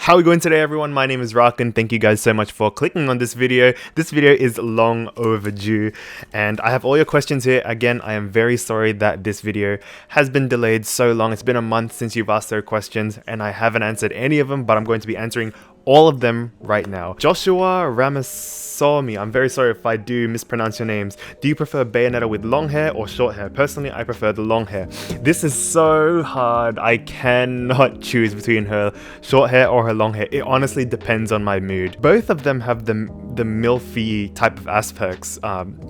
How are we going today, everyone? My name is Rakunx. Thank you guys so much for clicking on this video. This video is long overdue and I have all your questions here. Again, I am very sorry that this video has been delayed so long. It's been a month since you've asked their questions and I haven't answered any of them, but I'm going to be answering all of them right now. Joshua Ramaswamy, I'm very sorry if I do mispronounce your names. Do you prefer Bayonetta with long hair or short hair? Personally, I prefer the long hair. This is so hard. I cannot choose between her short hair or her long hair. It honestly depends on my mood. Both of them have the milfy type of aspects.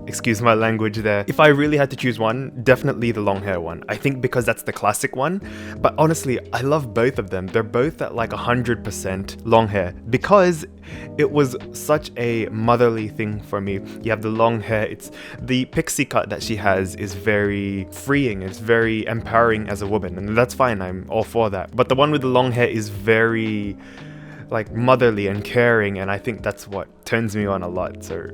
Excuse my language there. If I really had to choose one, definitely the long hair one. I think because that's the classic one. But honestly, I love both of them. They're both at like 100% long hair because it was such a motherly thing for me. You have the long hair, it's the pixie cut that she has is very freeing, it's very empowering as a woman, and that's fine, I'm all for that. But the one with the long hair is very like motherly and caring, and I think that's what turns me on a lot. So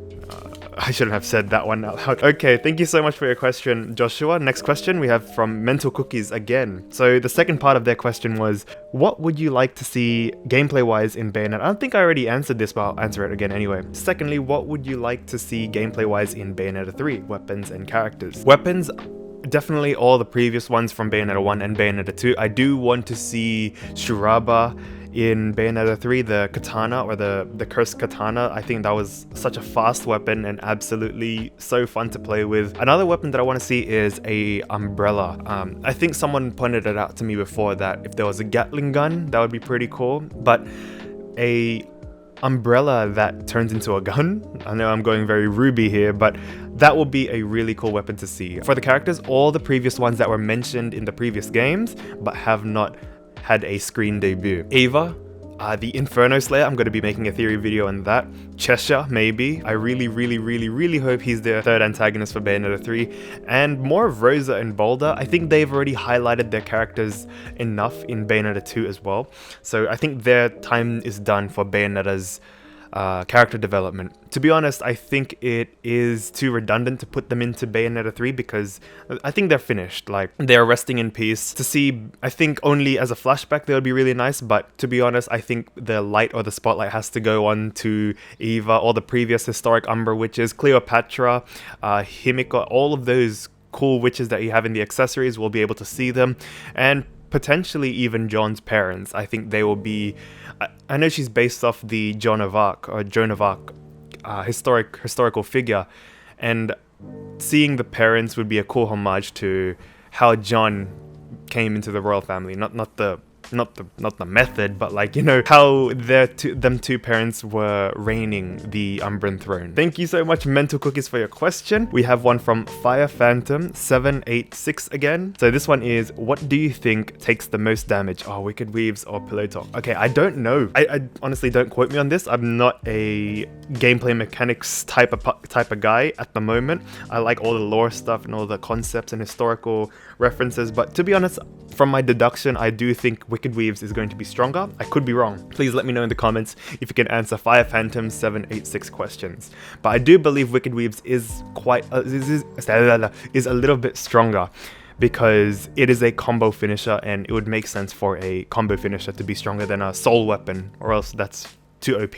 I shouldn't have said that one out loud. Okay, thank you so much for your question, Joshua. Next question we have from Mental Cookies again. So the second part of their question was, what would you like to see gameplay-wise in Bayonetta? I don't think I already answered this, but I'll answer it again anyway. Secondly, what would you like to see gameplay-wise in Bayonetta 3? Weapons and characters. Weapons, definitely all the previous ones from Bayonetta 1 and Bayonetta 2. I do want to see Sheba in Bayonetta 3, the katana or the cursed katana. I think that was such a fast weapon and absolutely so fun to play with. Another weapon that I want to see is a umbrella. I think someone pointed it out to me before that if there was a Gatling gun, that would be pretty cool. But a umbrella that turns into a gun? I know I'm going very Ruby here, but that will be a really cool weapon to see. For the characters, all the previous ones that were mentioned in the previous games, but have not had a screen debut. Ava, the Inferno Slayer, I'm going to be making a theory video on that. Cheshire, maybe. I really hope he's the third antagonist for Bayonetta 3. And more of Rosa and Boulder. I think they've already highlighted their characters enough in Bayonetta 2 as well. So I think their time is done for Bayonetta's character development. To be honest, I think it is too redundant to put them into Bayonetta 3 because I think they're finished. Like, they're resting in peace. To see, I think only as a flashback they would be really nice, but to be honest, I think the light or the spotlight has to go on to Eva, all the previous historic Umbra witches, Cleopatra, Himiko, all of those cool witches that you have in the accessories. We'll be able to see them, and potentially even John's parents. I think they will be. I know she's based off the Joan of Arc historical figure, and seeing the parents would be a cool homage to how John came into the royal family. Not the method, but like, you know, how them two parents were reigning the Umbran throne. Thank you so much, Mental Cookies, for your question. We have one from Fire Phantom 786 again. So this one is, what do you think takes the most damage? Oh, Wickedweaves or Pluto? Okay, I don't know. I honestly, don't quote me on this. I'm not a gameplay mechanics type of guy at the moment. I like all the lore stuff and all the concepts and historical references, but to be honest, from my deduction, I do think Wickedweaves is going to be stronger. I could be wrong. Please let me know in the comments if you can answer Fire Phantom 786 questions. But I do believe Wickedweaves is is a little bit stronger because it is a combo finisher, and it would make sense for a combo finisher to be stronger than a soul weapon, or else that's too OP.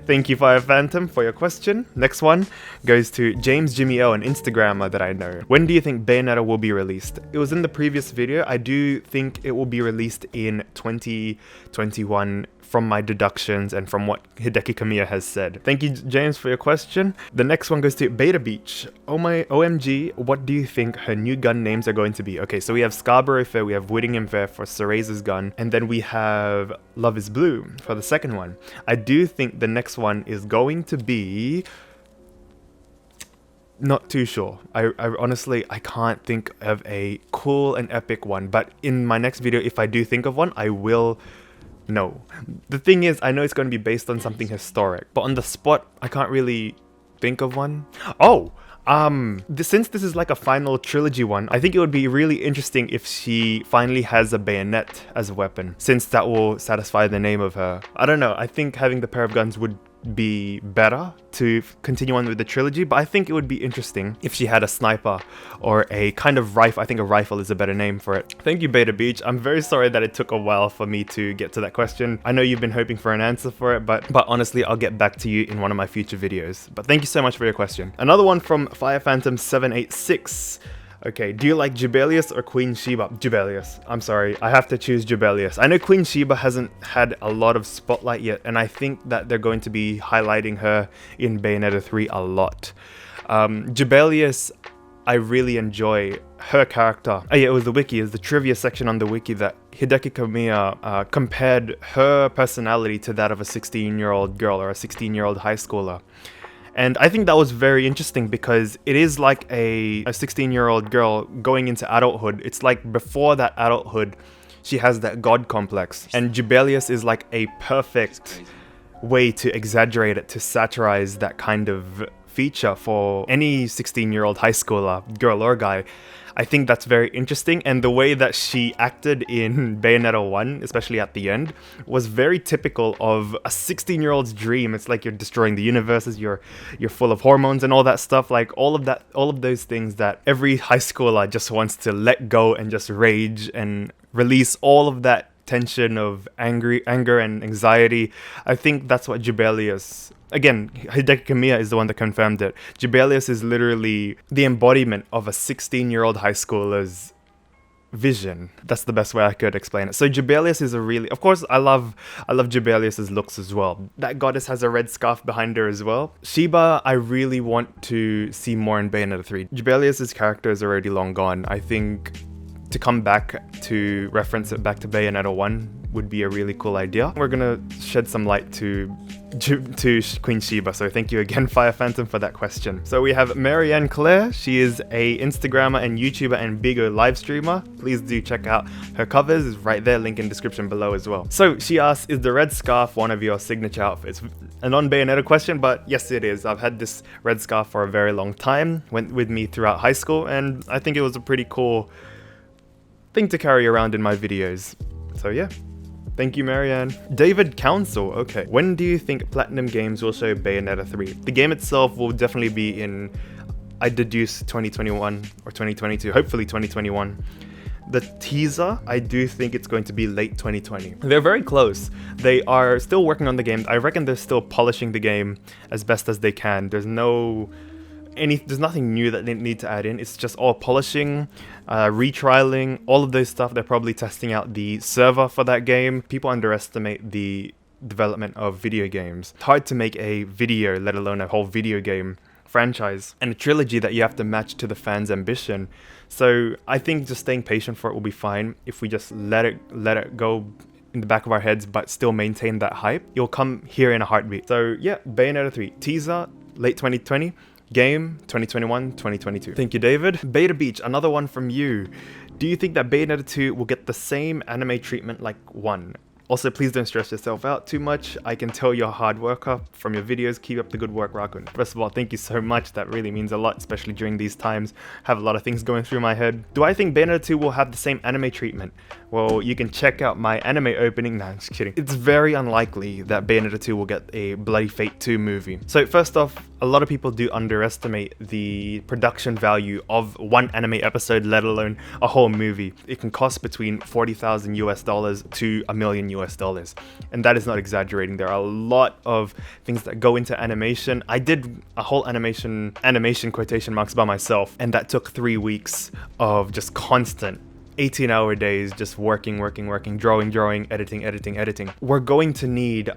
Thank you, Fire Phantom, for your question. Next one goes to James Jimmy O, an Instagrammer that I know. When do you think Bayonetta will be released? It was in the previous video. I do think it will be released in 2021 from my deductions and from what Hideki Kamiya has said. Thank you, James, for your question. The next one goes to Beta Beach. Oh my OMG, what do you think her new gun names are going to be? Okay, so we have Scarborough Fair, we have Whittingham Fair for Cereza's gun, and then we have Love is Blue for the second one. I do think the next one is going to be... not too sure. I honestly, I can't think of a cool and epic one, but in my next video, if I do think of one, I will know. The thing is, I know it's going to be based on something historic, but on the spot, I can't really think of one. Oh! Since this is like a final trilogy one, I think it would be really interesting if she finally has a bayonet as a weapon, since that will satisfy the name of her. I don't know, I think having the pair of guns would be better to continue on with the trilogy, but I think it would be interesting if she had a sniper or a kind of rifle. I think a rifle is a better name for it. Thank you, Beta Beach. I'm very sorry that it took a while for me to get to that question. I know you've been hoping for an answer for it, but honestly, I'll get back to you in one of my future videos. But thank you so much for your question. Another one from Fire Phantom 786. Okay, do you like Jubelius or Queen Sheba? Jubelius. I'm sorry, I have to choose Jubelius. I know Queen Sheba hasn't had a lot of spotlight yet, and I think that they're going to be highlighting her in Bayonetta 3 a lot. Jubelius, I really enjoy her character. Oh yeah, it was the wiki, it was the trivia section on the wiki that Hideki Kamiya compared her personality to that of a 16-year-old girl or a 16-year-old high schooler. And I think that was very interesting because it is like a 16-year-old girl going into adulthood. It's like before that adulthood, she has that god complex. And Jubelius is like a perfect way to exaggerate it, to satirize that kind of feature for any 16-year-old high schooler, girl or guy. I think that's very interesting, and the way that she acted in Bayonetta 1, especially at the end, was very typical of a 16-year-old's dream. It's like you're destroying the universes, you're full of hormones and all that stuff, like all of those things that every high schooler just wants to let go and just rage and release all of that tension of anger and anxiety. I think that's what Jubelius... Again, Hideki Kamiya is the one that confirmed it. Jubelius is literally the embodiment of a 16-year-old high schooler's vision. That's the best way I could explain it. So Jubelius is a really... Of course, I love Jubelius's looks as well. That goddess has a red scarf behind her as well. Sheba, I really want to see more in Bayonetta 3. Jubelius's character is already long gone. I think to come back to reference it back to Bayonetta 1 would be a really cool idea. We're gonna shed some light to Queen Sheba, so thank you again, Fire Phantom, for that question. So we have Marianne Claire. She is a Instagrammer and YouTuber and bigger live streamer. Please do check out her covers, it's right there, link in description below as well. So she asks, is the red scarf one of your signature outfits? A non-Bayonetta question, but yes it is. I've had this red scarf for a very long time, went with me throughout high school, and I think it was a pretty cool thing to carry around in my videos. So yeah. Thank you, Marianne. David Council, okay. When do you think Platinum Games will show Bayonetta 3? The game itself will definitely be in, I deduce, 2021 or 2022, hopefully 2021. The teaser, I do think it's going to be late 2020. They're very close. They are still working on the game. I reckon they're still polishing the game as best as they can. There's nothing new that they need to add in. It's just all polishing, retrialing, all of those stuff. They're probably testing out the server for that game. People underestimate the development of video games. It's hard to make a video, let alone a whole video game franchise and a trilogy that you have to match to the fans' ambition. So I think just staying patient for it will be fine if we just let it go in the back of our heads, but still maintain that hype. You'll come here in a heartbeat. So yeah, Bayonetta 3 teaser late 2020. Game 2021, 2022. Thank you, David. Beta Beach, another one from you. Do you think that Bayonetta 2 will get the same anime treatment like 1? Also, please don't stress yourself out too much. I can tell you're a hard worker from your videos. Keep up the good work, Rakunx. First of all, thank you so much. That really means a lot, especially during these times. I have a lot of things going through my head. Do I think Bayonetta 2 will have the same anime treatment? Well, you can check out my anime opening. Nah, I'm just kidding. It's very unlikely that Bayonetta 2 will get a Bloody Fate 2 movie. So first off, a lot of people do underestimate the production value of one anime episode, let alone a whole movie. It can cost between $40,000 US to $1 million US. And that is not exaggerating. There are a lot of things that go into animation. I did a whole animation quotation marks by myself, and that took 3 weeks of just constant 18-hour days, just working, drawing, editing. We're going to need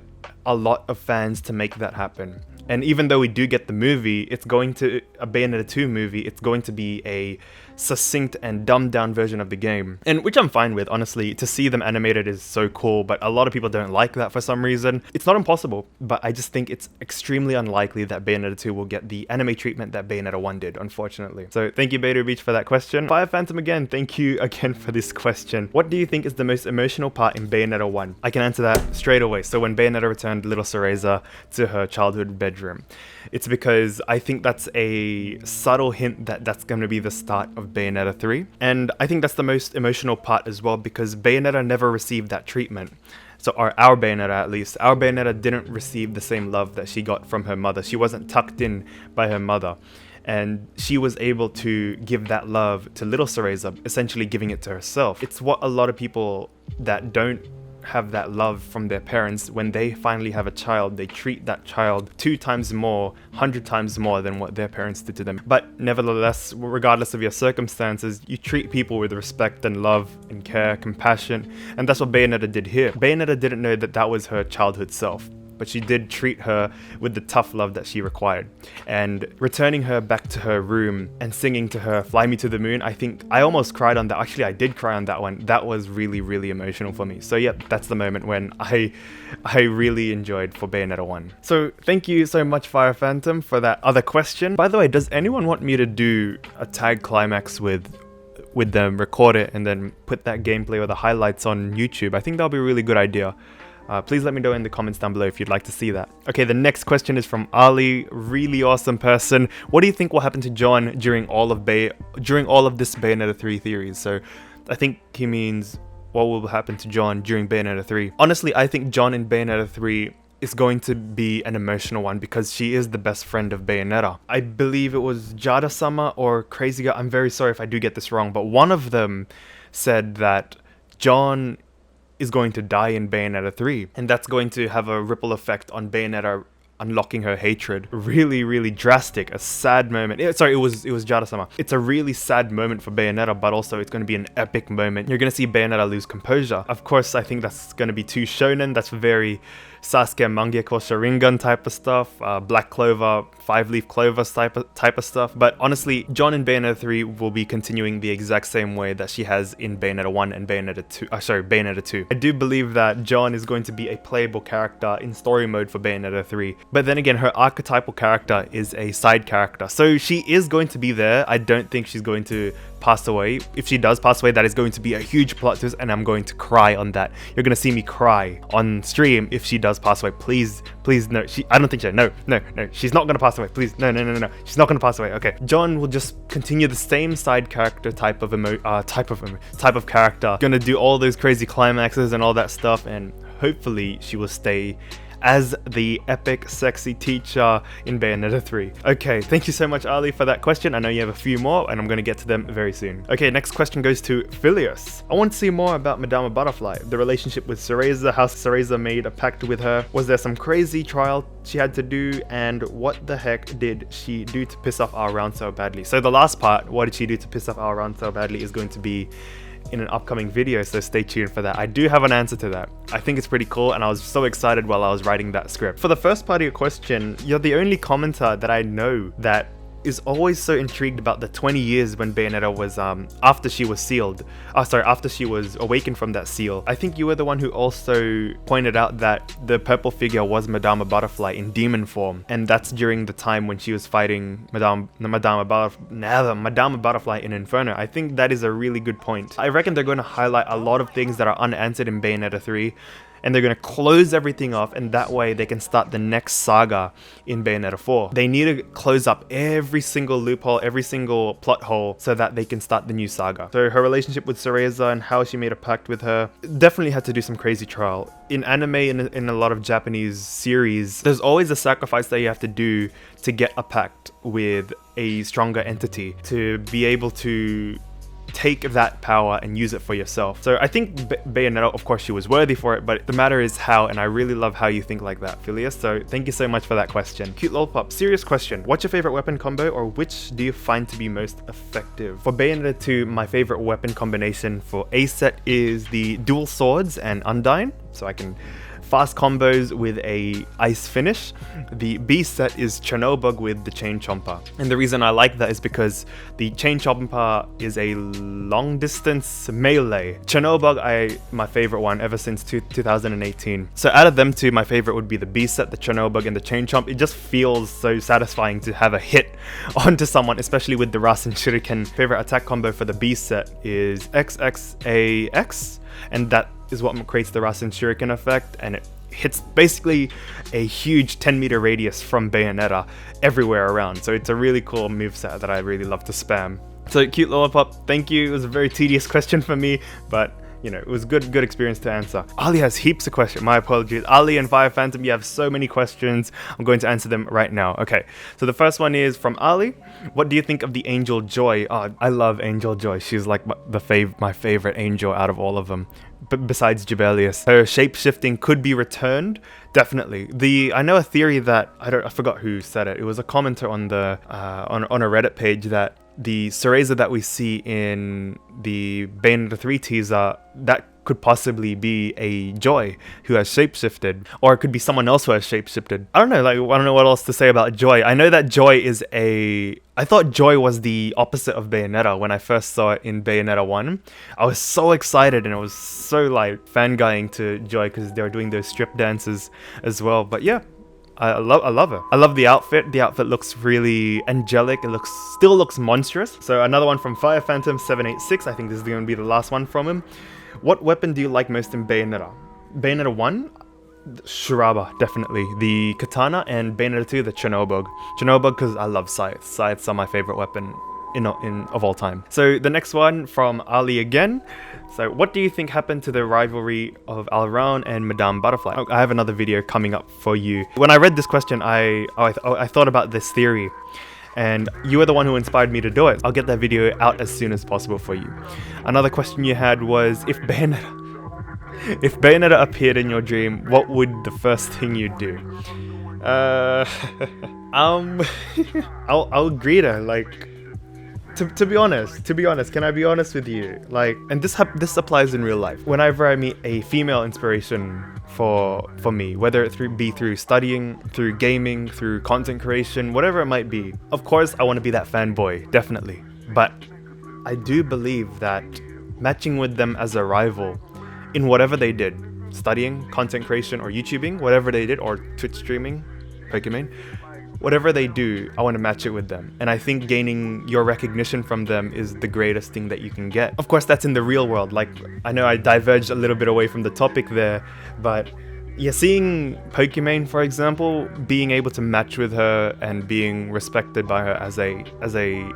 a lot of fans to make that happen. And even though we do get the movie, it's going to, a Bayonetta 2 movie, it's going to be a succinct and dumbed down version of the game. And which I'm fine with, honestly. To see them animated is so cool, but a lot of people don't like that for some reason. It's not impossible, but I just think it's extremely unlikely that Bayonetta 2 will get the anime treatment that Bayonetta 1 did, unfortunately. So thank you, Beta Beach, for that question. Fire Phantom again, thank you again for this question. What do you think is the most emotional part in Bayonetta 1? I can answer that straight away. So when Bayonetta returned little Cereza to her childhood bedroom. It's because I think that's a subtle hint that that's going to be the start of Bayonetta 3. And I think that's the most emotional part as well, because Bayonetta never received that treatment. So our Bayonetta at least, our Bayonetta didn't receive the same love that she got from her mother. She wasn't tucked in by her mother. And she was able to give that love to little Cereza, essentially giving it to herself. It's what a lot of people that don't have that love from their parents, when they finally have a child, they treat that child 2 times more, 100 times more than what their parents did to them. But nevertheless, regardless of your circumstances, you treat people with respect and love and care, compassion, and that's what Bayonetta did here. Bayonetta didn't know that that was her childhood self, but she did treat her with the tough love that she required. And returning her back to her room and singing to her Fly Me to the Moon, I think I almost cried on that. Actually, I did cry on that one. That was really, really emotional for me. So yeah, that's the moment when I really enjoyed for Bayonetta 1. So thank you so much, Fire Phantom, for that other question. By the way, does anyone want me to do a tag climax with them, record it, and then put that gameplay or the highlights on YouTube? I think that'll be a really good idea. Please let me know in the comments down below if you'd like to see that. Okay, the next question is from Ali, really awesome person. What do you think will happen to John during all of this Bayonetta 3 theories? So I think he means what will happen to John during Bayonetta 3. Honestly, I think John in Bayonetta 3 is going to be an emotional one because she is the best friend of Bayonetta. I believe it was Jada-sama or Crazy Girl. I'm very sorry if I do get this wrong, but one of them said that John is going to die in Bayonetta 3, and that's going to have a ripple effect on Bayonetta unlocking her hatred. Really, really drastic, a sad moment. Sorry, it was Jada-sama. It's a really sad moment for Bayonetta, but also it's going to be an epic moment. You're going to see Bayonetta lose composure. Of course, I think that's going to be too shonen. That's very Sasuke Mangekyo Sharingan type of stuff, Black Clover, 5-leaf Clover type of stuff. But honestly, John in Bayonetta 3 will be continuing the exact same way that she has in Bayonetta 1 and Bayonetta 2. I do believe that John is going to be a playable character in story mode for Bayonetta 3. But then again, her archetypal character is a side character, so she is going to be there. I don't think she's going to pass away. If she does pass away, that is going to be a huge plot twist, and I'm going to cry on that. You're going to see me cry on stream if she does pass away. Please, no. I don't think so. No. She's not going to pass away. Please, no. She's not going to pass away. Okay. John will just continue the same side character type of character. Gonna do all those crazy climaxes and all that stuff, and hopefully she will stay as the epic sexy teacher in Bayonetta 3. Okay, thank you so much, Ali, for that question. I know you have a few more, and I'm going to get to them very soon. Okay, next question goes to Filius. I want to see more about Madama Butterfly, the relationship with Cereza, how Cereza made a pact with her. Was there some crazy trial she had to do, and what the heck did she do to piss off our round so badly? So the last part, what did she do to piss off our round so badly, is going to be in an upcoming video, so stay tuned for that. I do have an answer to that. I think it's pretty cool, and I was so excited while I was writing that script. For the first part of your question, you're the only commenter that I know that is always so intrigued about the 20 years when Bayonetta was after she was after she was awakened from that seal. I think you were the one who also pointed out that the purple figure was Madama Butterfly in demon form, and that's during the time when she was fighting Madama Butterfly in Inferno. I think that is a really good point. I reckon they're going to highlight a lot of things that are unanswered in Bayonetta 3, and they're going to close everything off, and that way they can start the next saga in Bayonetta 4. They need to close up every single loophole, every single plot hole, so that they can start the new saga. So her relationship with Cereza and how she made a pact with her definitely had to do some crazy trial. In anime, in a lot of Japanese series, there's always a sacrifice that you have to do to get a pact with a stronger entity, to be able to take that power and use it for yourself. So I think Bayonetta, of course, she was worthy for it, but the matter is how, and I really love how you think like that, Filius. So thank you so much for that question. Cute Little Pup, serious question. What's your favorite weapon combo, or which do you find to be most effective? For Bayonetta 2, my favorite weapon combination for A set is the dual swords and Undyne, so I can fast combos with a ice finish. The B set is Chernobog with the Chain Chomper. And the reason I like that is because the Chain Chomper is a long distance melee. Chernobog, my favorite one ever since 2018. So out of them two, my favorite would be the B set, the Chernobog and the Chain Chomp. It just feels so satisfying to have a hit onto someone, especially with the Rasen Shuriken. Favorite attack combo for the B set is XXAX, and that is what creates the Rasen Shuriken effect, and it hits basically a huge 10-meter radius from Bayonetta everywhere around. So it's a really cool moveset that I really love to spam. So Cute Little Pup, thank you. It was a very tedious question for me, but you know, it was good experience to answer. Ali has heaps of questions. My apologies. Ali and Fire Phantom, you have so many questions. I'm going to answer them right now. Okay, so the first one is from Ali. What do you think of the Angel Joy? Oh, I love Angel Joy. She's like my favorite angel out of all of them. Besides Jubelius, her shape-shifting could be returned. Definitely. I know a theory that I forgot who said it. It was a commenter on the on a Reddit page that the Cereza that we see in the Bayonetta 3 teaser, that could possibly be a Joy who has shapeshifted, or it could be someone else who has shapeshifted. I don't know, like, I don't know what else to say about Joy. I know that Joy is I thought Joy was the opposite of Bayonetta when I first saw it in Bayonetta 1. I was so excited and I was so like fanguying to Joy because they were doing those strip dances as well. But yeah, I love her. I love the outfit. The outfit looks really angelic. It still looks monstrous. So another one from Fire Phantom 786. I think this is going to be the last one from him. What weapon do you like most in Bayonetta? Bayonetta 1? Sheba, definitely. The katana, and Bayonetta 2, the Chernobog. Chernobog because I love scythes. Scythes are my favorite weapon of all time. So the next one from Ali again. So what do you think happened to the rivalry of Alraun and Madame Butterfly? Oh, I have another video coming up for you. When I read this question, I thought about this theory, and you were the one who inspired me to do it. I'll get that video out as soon as possible for you. Another question you had was, if Bayonetta appeared in your dream, what would the first thing you'd do? I'll greet her, like, to be honest, can I be honest with you? Like, and this applies in real life. Whenever I meet a female inspiration for me, whether it be through studying, through gaming, through content creation, whatever it might be, of course I want to be that fanboy, definitely. But I do believe that matching with them as a rival in whatever they did, studying, content creation, or YouTubing, whatever they did, or Twitch streaming, Pokemon, whatever they do, I want to match it with them. And I think gaining your recognition from them is the greatest thing that you can get. Of course, that's in the real world. Like, I know I diverged a little bit away from the topic there, but yeah, seeing Pokemon, for example, being able to match with her and being respected by her as a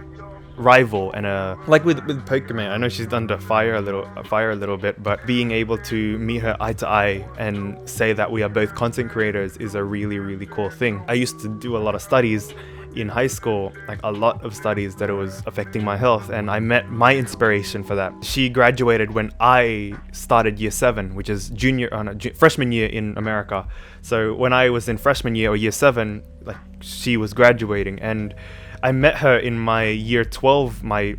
rival, and like with Pokemon, I know she's under fire a little bit, but being able to meet her eye to eye and say that we are both content creators is a really cool thing. I used to do a lot of studies in high school, like a lot of studies that it was affecting my health, and I met my inspiration for that. She graduated when I started year 7, which is freshman year in America. So when I was in freshman year or year 7, like, she was graduating, and I met her in my year 12, my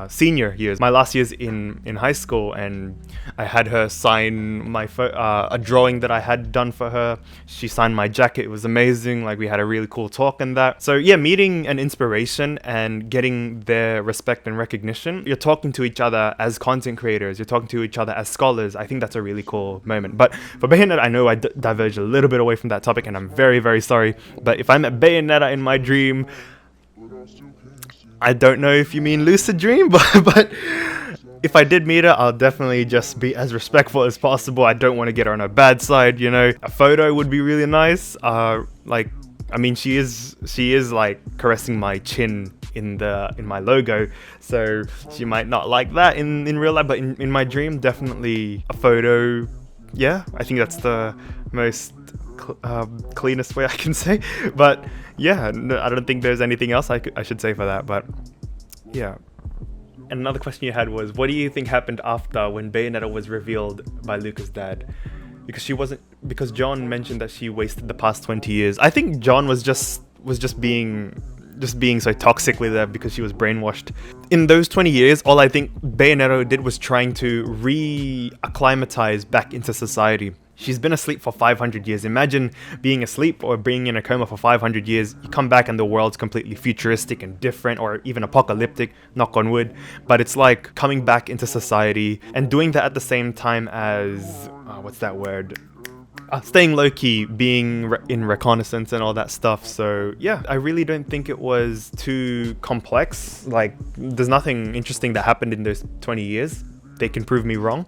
senior years, my last years in high school, and I had her sign a drawing that I had done for her. She signed my jacket. It was amazing. Like, we had a really cool talk and that. So yeah, meeting an inspiration and getting their respect and recognition. You're talking to each other as content creators. You're talking to each other as scholars. I think that's a really cool moment. But for Bayonetta, I know I diverged a little bit away from that topic, and I'm very sorry. But if I met Bayonetta in my dream, I don't know if you mean lucid dream, but if I did meet her, I'll definitely just be as respectful as possible. I don't want to get her on her bad side, you know. A photo would be really nice. Like, I mean, she is like caressing my chin in my logo, so she might not like that in real life, but in my dream, definitely a photo. Yeah, I think that's the most cleanest way I can say. But yeah, no, I don't think there's anything else I should say for that. But yeah. And another question you had was, what do you think happened after when Bayonetta was revealed by Luca's dad? Because John mentioned that she wasted the past 20 years. I think John was just being so toxic with her because she was brainwashed. In those 20 years, all I think Bayonetta did was trying to re-acclimatize back into society. She's been asleep for 500 years. Imagine being asleep or being in a coma for 500 years. You come back and the world's completely futuristic and different, or even apocalyptic, knock on wood. But it's like coming back into society and doing that at the same time as, what's that word? Staying low-key, being in reconnaissance and all that stuff. So yeah, I really don't think it was too complex. Like, there's nothing interesting that happened in those 20 years. They can prove me wrong,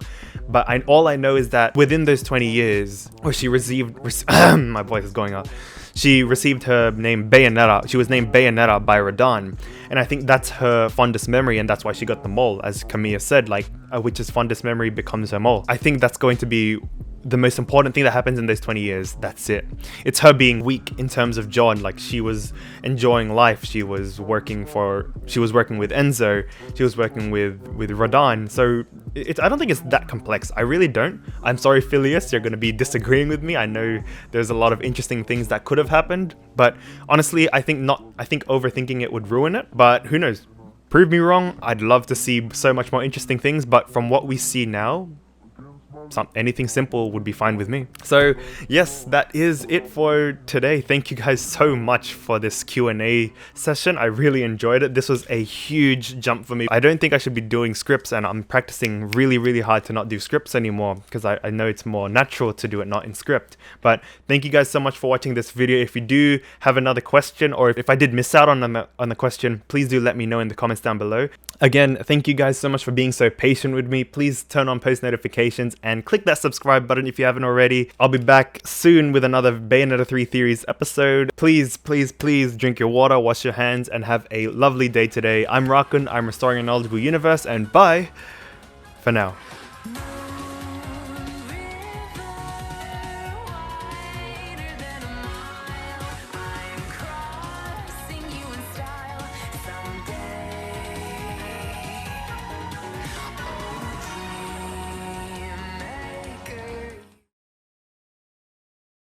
but all I know is that within those 20 years, where she received my voice is going out. She received her name Bayonetta. She was named Bayonetta by Radahn, And I think that's her fondest memory, and that's why she got the mole. As Camilla said, like, a witch's fondest memory becomes her mole. I think that's going to be the most important thing that happens in those 20 years. That's it. It's her being weak in terms of John. Like, she was enjoying life. She was working with Enzo. She was working with Radahn. So I don't think it's that complex. I really don't. I'm sorry, Filius, you're going to be disagreeing with me. I know there's a lot of interesting things that could have happened, but honestly, I think overthinking it would ruin it. But who knows? Prove me wrong. I'd love to see so much more interesting things, but from what we see now, anything simple would be fine with me. So yes, that is it for today. Thank you guys so much for this Q&A session. I really enjoyed it. This was a huge jump for me. I don't think I should be doing scripts, and I'm practicing really hard to not do scripts anymore, because I know it's more natural to do it not in script. But thank you guys so much for watching this video. If you do have another question, or if I did miss out on the question, please do let me know in the comments down below. Again, thank you guys so much for being so patient with me. Please turn on post notifications and click that subscribe button if you haven't already. I'll be back soon with another Bayonetta 3 Theories episode. Please drink your water, wash your hands, and have a lovely day today. I'm Rakunx, I'm restoring a knowledgeable universe, and bye for now.